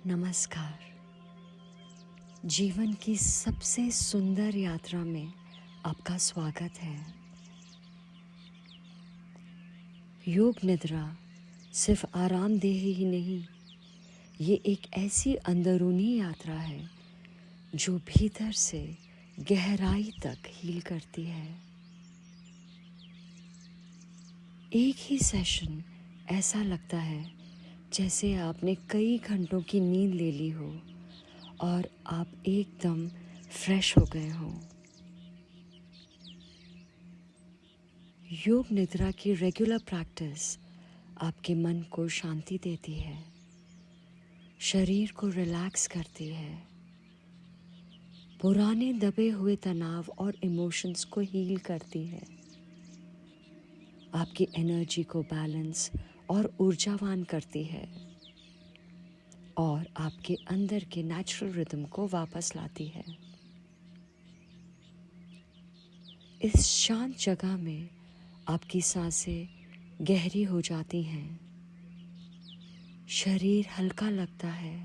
नमस्कार। जीवन की सबसे सुंदर यात्रा में आपका स्वागत है। योग निद्रा सिर्फ आरामदेह ही नहीं, ये एक ऐसी अंदरूनी यात्रा है जो भीतर से गहराई तक हील करती है। एक ही सेशन ऐसा लगता है जैसे आपने कई घंटों की नींद ले ली हो और आप एकदम फ्रेश हो गए हों। योग निद्रा की रेगुलर प्रैक्टिस आपके मन को शांति देती है, शरीर को रिलैक्स करती है, पुराने दबे हुए तनाव और इमोशंस को हील करती है, आपकी एनर्जी को बैलेंस और ऊर्जावान करती है और आपके अंदर के नेचुरल रिदम को वापस लाती है। इस शांत जगह में आपकी सांसें गहरी हो जाती हैं, शरीर हल्का लगता है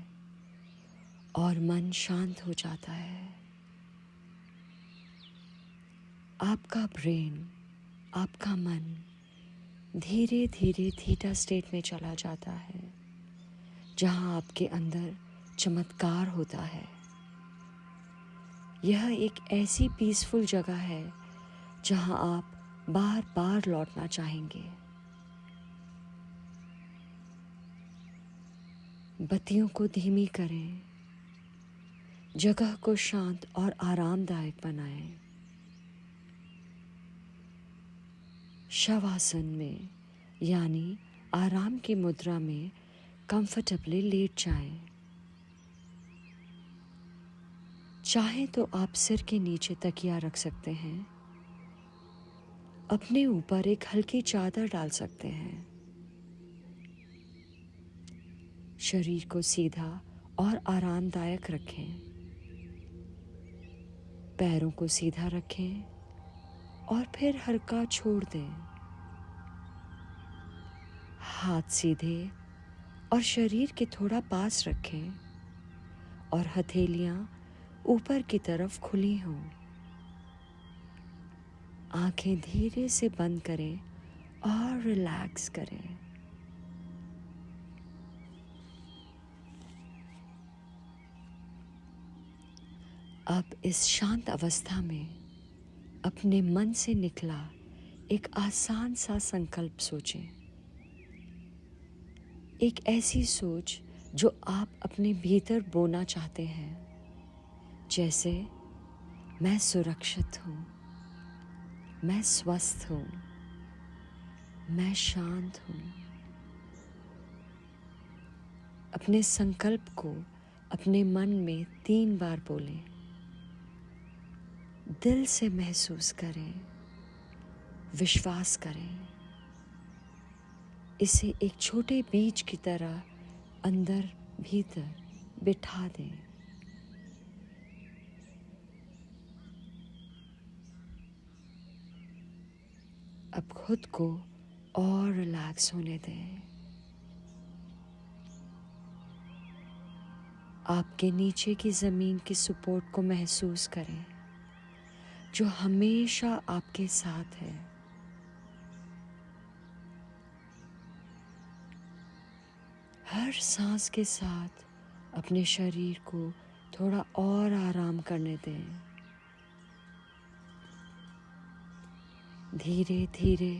और मन शांत हो जाता है। आपका ब्रेन, आपका मन धीरे धीरे थीटा स्टेट में चला जाता है, जहां आपके अंदर चमत्कार होता है। यह एक ऐसी पीसफुल जगह है जहां आप बार बार लौटना चाहेंगे। बत्तियों को धीमी करें, जगह को शांत और आरामदायक बनाएं। शवासन में यानी आराम की मुद्रा में कंफर्टेबली लेट जाएं। चाहे तो आप सिर के नीचे तकिया रख सकते हैं, अपने ऊपर एक हल्की चादर डाल सकते हैं। शरीर को सीधा और आरामदायक रखें। पैरों को सीधा रखें और फिर हल्का छोड़ दें। हाथ सीधे और शरीर के थोड़ा पास रखें और हथेलियां ऊपर की तरफ खुली हों। आंखें धीरे से बंद करें और रिलैक्स करें। अब इस शांत अवस्था में अपने मन से निकला एक आसान सा संकल्प सोचें। एक ऐसी सोच जो आप अपने भीतर बोना चाहते हैं, जैसे मैं सुरक्षित हूँ, मैं स्वस्थ हूँ, मैं शांत हूँ। अपने संकल्प को अपने मन में 3 बार बोलें। दिल से महसूस करें, विश्वास करें। इसे एक छोटे बीज की तरह अंदर भीतर बिठा दें। अब खुद को और रिलैक्स होने दें। आपके नीचे की ज़मीन की सपोर्ट को महसूस करें, जो हमेशा आपके साथ है। हर सांस के साथ अपने शरीर को थोड़ा और आराम करने दें। धीरे धीरे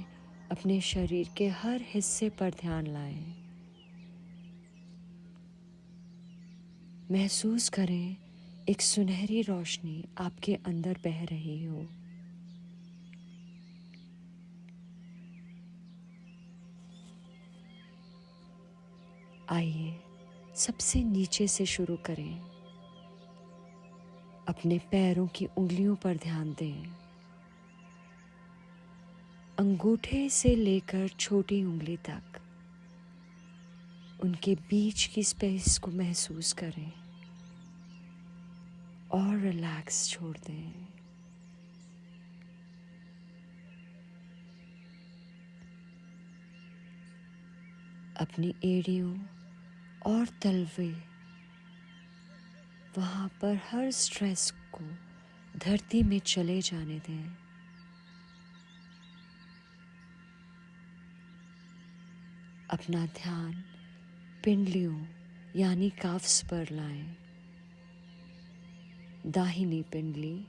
अपने शरीर के हर हिस्से पर ध्यान लाएं। महसूस करें एक सुनहरी रोशनी आपके अंदर बह रही हो। आइए सबसे नीचे से शुरू करें। अपने पैरों की उंगलियों पर ध्यान दें। अंगूठे से लेकर छोटी उंगली तक उनके बीच की स्पेस को महसूस करें और रिलैक्स छोड़ दें। अपनी एड़ियों और तलवे वहाँ पर हर स्ट्रेस को धरती में चले जाने दें। अपना ध्यान पिंडलियों यानी काफ्स पर लाएं। दाहिनी पिंडली,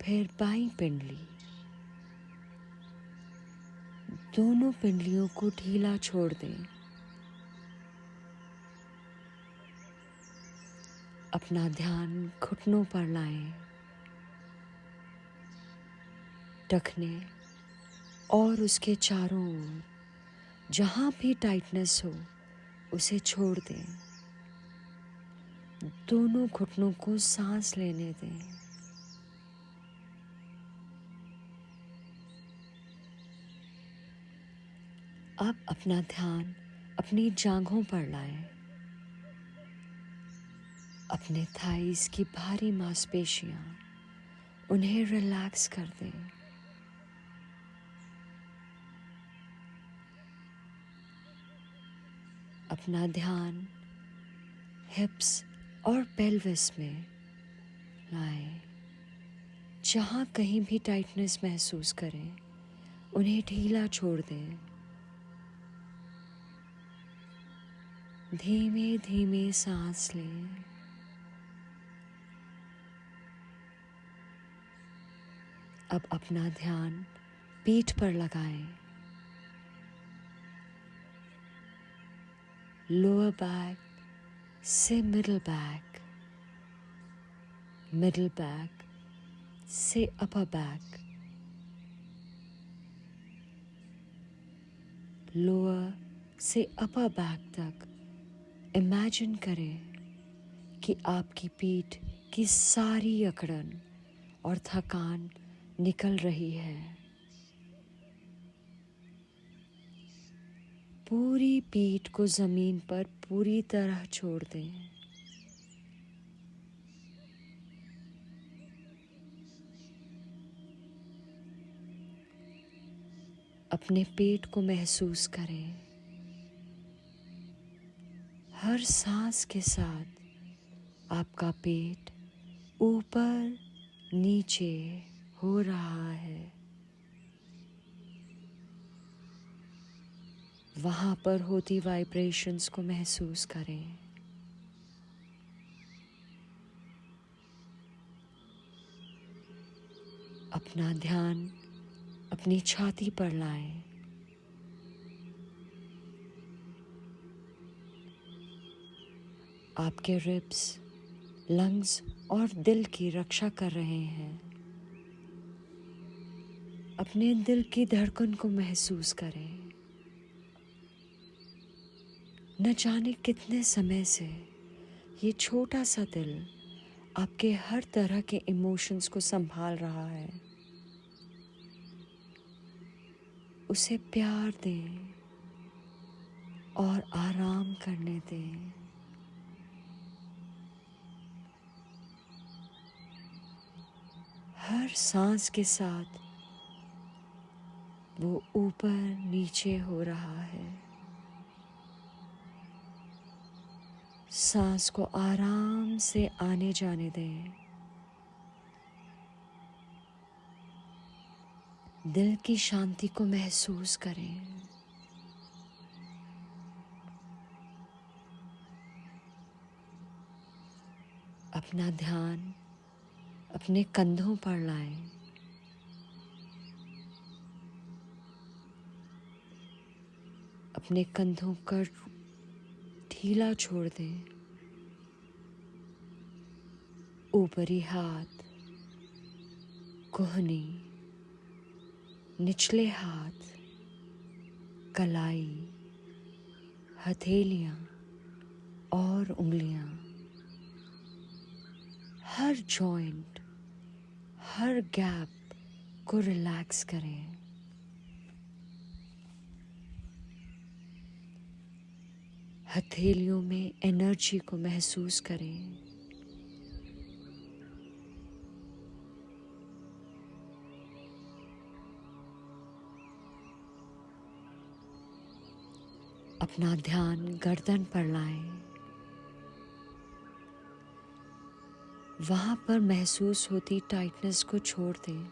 फिर बाईं पिंडली। दोनों पिंडलियों को ढीला छोड़ दें। अपना ध्यान घुटनों पर लाएं। टखने और उसके चारों ओर जहाँ भी टाइटनेस हो उसे छोड़ दें। दोनों घुटनों को सांस लेने दें। अब अपना ध्यान अपनी जांघों पर लाएं। अपने थाइस की भारी मांसपेशियां, उन्हें रिलैक्स कर दें। अपना ध्यान हिप्स और पेल्विस में लाएं। जहाँ कहीं भी टाइटनेस महसूस करें उन्हें ढीला छोड़ दें। धीमे धीमे सांस लें। अब अपना ध्यान पीठ पर लगाएं। लोअर बैक से मिडिल बैक, मिडिल बैक से अपर बैक, लोअर से अपर बैक तक इमेजिन करें कि आपकी पीठ की सारी अकड़न और थकान निकल रही है। पूरी पीठ को जमीन पर पूरी तरह छोड़ दें। अपने पेट को महसूस करें। हर सांस के साथ आपका पेट ऊपर नीचे हो रहा है। वहाँ पर होती वाइब्रेशंस को महसूस करें। अपना ध्यान अपनी छाती पर लाएं। आपके रिब्स, लंग्स और दिल की रक्षा कर रहे हैं। अपने दिल की धड़कन को महसूस करें। न जाने कितने समय से ये छोटा सा दिल आपके हर तरह के इमोशंस को संभाल रहा है। उसे प्यार दें और आराम करने दें। हर सांस के साथ वो ऊपर नीचे हो रहा है। सांस को आराम से आने जाने दें। दिल की शांति को महसूस करें। अपना ध्यान अपने कंधों पर लाएं। अपने कंधों को ढीला छोड़ दें। ऊपरी हाथ, कोहनी, निचले हाथ, कलाई, हथेलियां और उंगलियां, हर जॉइंट, हर गैप को रिलैक्स करें। हथेलियों में एनर्जी को महसूस करें। अपना ध्यान गर्दन पर लाएं। वहाँ पर महसूस होती टाइटनेस को छोड़ दें।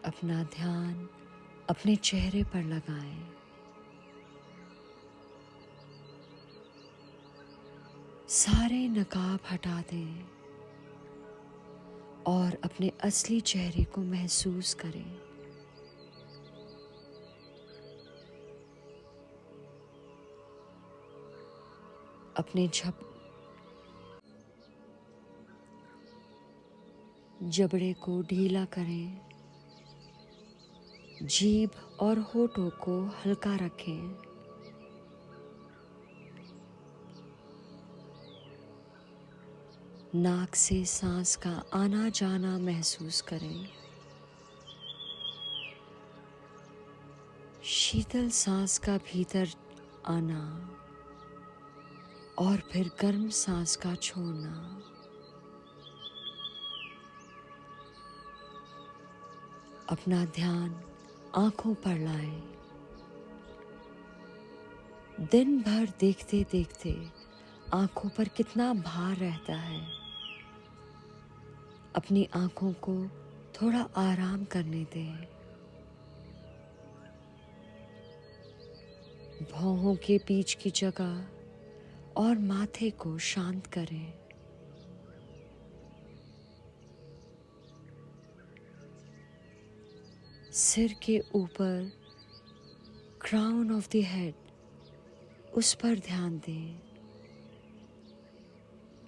अपना ध्यान अपने चेहरे पर लगाएं। सारे नकाब हटा दें और अपने असली चेहरे को महसूस करें। अपने जबड़े को ढीला करें। जीभ और होठों को हल्का रखें। नाक से सांस का आना जाना महसूस करें। शीतल सांस का भीतर आना और फिर गर्म सांस का छोड़ना। अपना ध्यान आंखों पर लाएं। दिन भर देखते देखते आंखों पर कितना भार रहता है। अपनी आंखों को थोड़ा आराम करने दें। भौहों के बीच की जगह और माथे को शांत करें। सिर के ऊपर क्राउन ऑफ द हेड, उस पर ध्यान दें।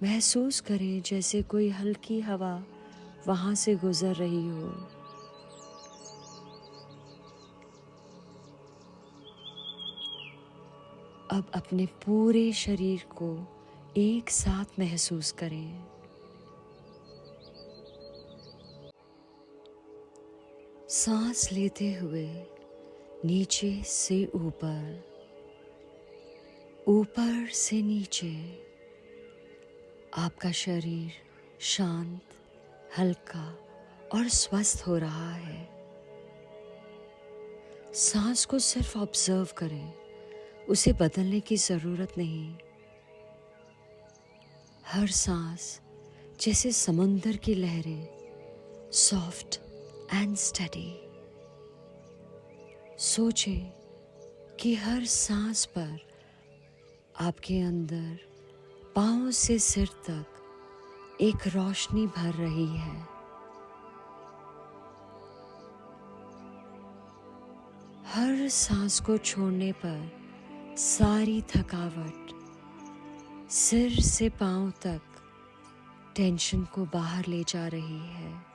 महसूस करें जैसे कोई हल्की हवा वहां से गुजर रही हो। अब अपने पूरे शरीर को एक साथ महसूस करें। सांस लेते हुए नीचे से ऊपर, ऊपर से नीचे, आपका शरीर शांत, हल्का और स्वस्थ हो रहा है। सांस को सिर्फ ऑब्जर्व करें, उसे बदलने की जरूरत नहीं। हर सांस जैसे समुंदर की लहरें, सॉफ्ट एंड स्टडी। सोचें कि हर सांस पर आपके अंदर पांव से सिर तक एक रोशनी भर रही है। हर सांस को छोड़ने पर सारी थकावट, सिर से पांव तक टेंशन को बाहर ले जा रही है।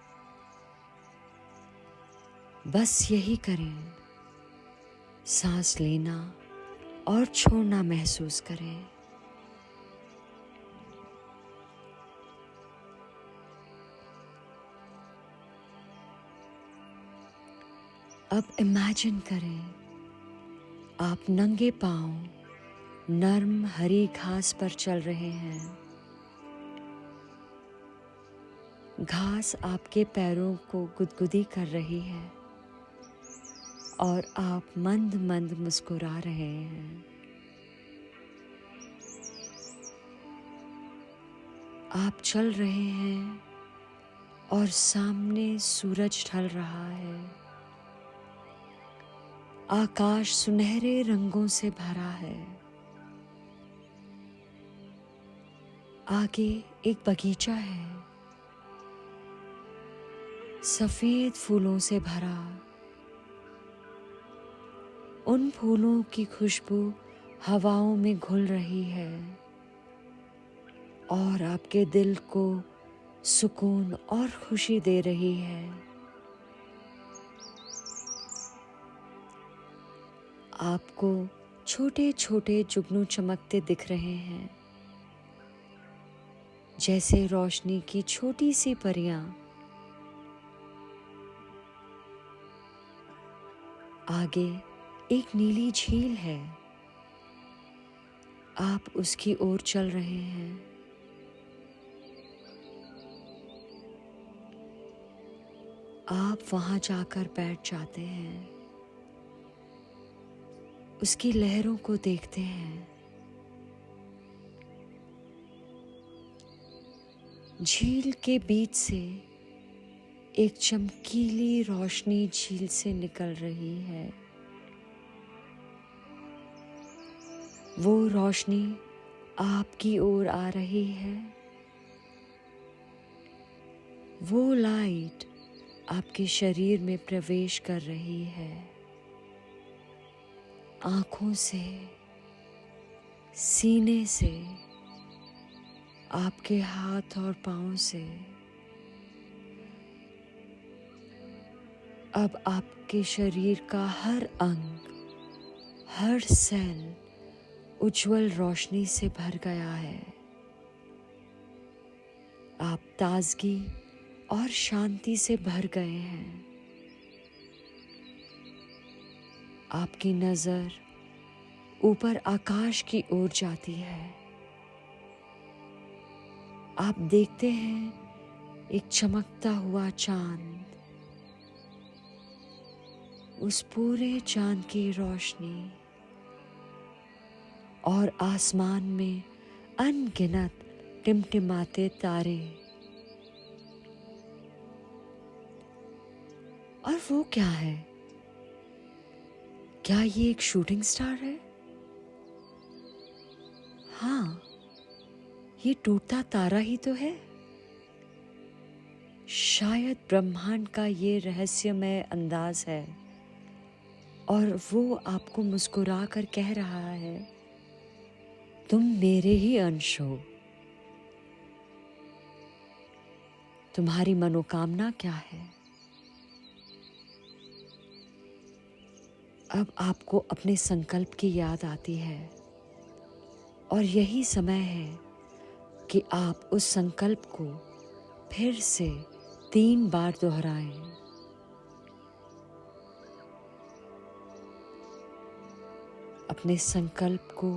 बस यही करें। सांस लेना और छोड़ना महसूस करें। अब इमेजिन करें आप नंगे पांव नर्म हरी घास पर चल रहे हैं। घास आपके पैरों को गुदगुदी कर रही है और आप मंद मंद मुस्कुरा रहे हैं। आप चल रहे हैं और सामने सूरज ढल रहा है। आकाश सुनहरे रंगों से भरा है। आगे एक बगीचा है, सफेद फूलों से भरा। उन फूलों की खुशबू हवाओं में घुल रही है और आपके दिल को सुकून और खुशी दे रही है। आपको छोटे छोटे जुगनू चमकते दिख रहे हैं, जैसे रोशनी की छोटी सी परियां। आगे एक नीली झील है। आप उसकी ओर चल रहे हैं। आप वहां जाकर बैठ जाते हैं। उसकी लहरों को देखते हैं। झील के बीच से एक चमकीली रोशनी झील से निकल रही है। वो रोशनी आपकी ओर आ रही है। वो लाइट आपके शरीर में प्रवेश कर रही है। आँखों से, सीने से, आपके हाथ और पाँव से। अब आपके शरीर का हर अंग, हर सेल उज्जवल रोशनी से भर गया है। आप ताजगी और शांति से भर गए हैं। आपकी नजर ऊपर आकाश की ओर जाती है। आप देखते हैं एक चमकता हुआ चांद। उस पूरे चांद की रोशनी और आसमान में अनगिनत टिमटिमाते तारे। और वो क्या है? क्या ये एक शूटिंग स्टार है? हाँ, ये टूटता तारा ही तो है। शायद ब्रह्मांड का ये रहस्यमय अंदाज है और वो आपको मुस्कुरा कर कह रहा है, तुम मेरे ही अंश हो। तुम्हारी मनोकामना क्या है? अब आपको अपने संकल्प की याद आती है और यही समय है कि आप उस संकल्प को फिर से 3 बार दोहराएं। अपने संकल्प को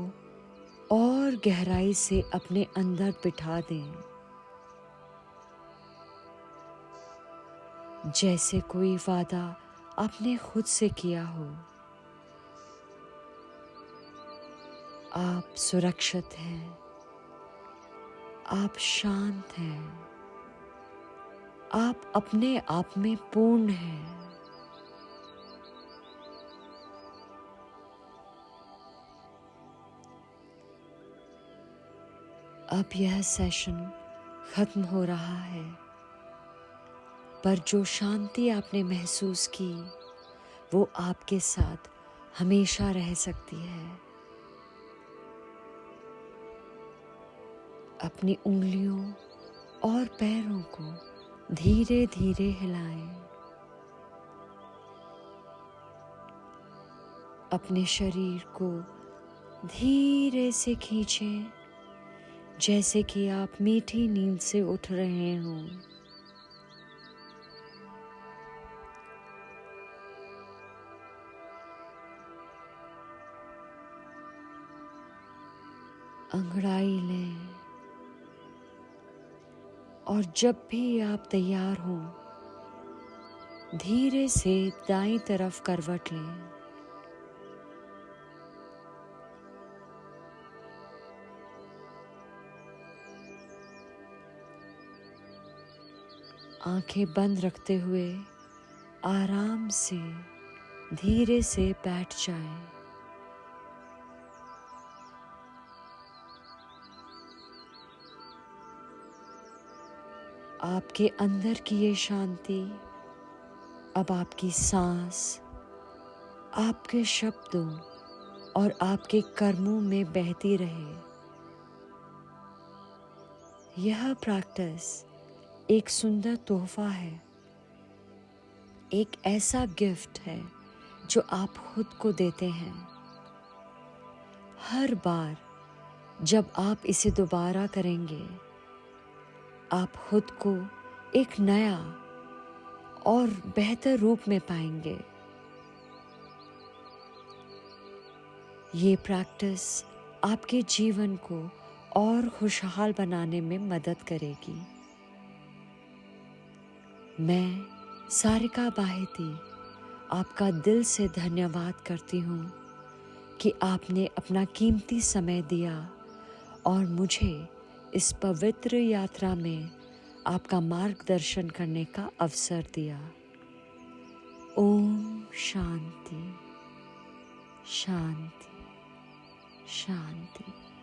और गहराई से अपने अंदर बिठा दें, जैसे कोई वादा आपने खुद से किया हो। आप सुरक्षित हैं, आप शांत हैं, आप अपने आप में पूर्ण हैं। अब यह सेशन खत्म हो रहा है, पर जो शांति आपने महसूस की वो आपके साथ हमेशा रह सकती है। अपनी उंगलियों और पैरों को धीरे धीरे हिलाएं। अपने शरीर को धीरे से खींचें, जैसे कि आप मीठी नींद से उठ रहे हों। अंगड़ाई लें और जब भी आप तैयार हों, धीरे से दाईं तरफ करवट लें। आंखें बंद रखते हुए आराम से धीरे से बैठ जाएं। आपके अंदर की ये शांति अब आपकी सांस, आपके शब्दों और आपके कर्मों में बहती रहे। यह प्रैक्टिस एक सुंदर तोहफा है, एक ऐसा गिफ्ट है जो आप खुद को देते हैं। हर बार जब आप इसे दोबारा करेंगे, आप खुद को एक नया और बेहतर रूप में पाएंगे। ये प्रैक्टिस आपके जीवन को और खुशहाल बनाने में मदद करेगी। मैं सारिका बाहेती आपका दिल से धन्यवाद करती हूँ कि आपने अपना कीमती समय दिया और मुझे इस पवित्र यात्रा में आपका मार्गदर्शन करने का अवसर दिया। ओम शांति शांति शांति।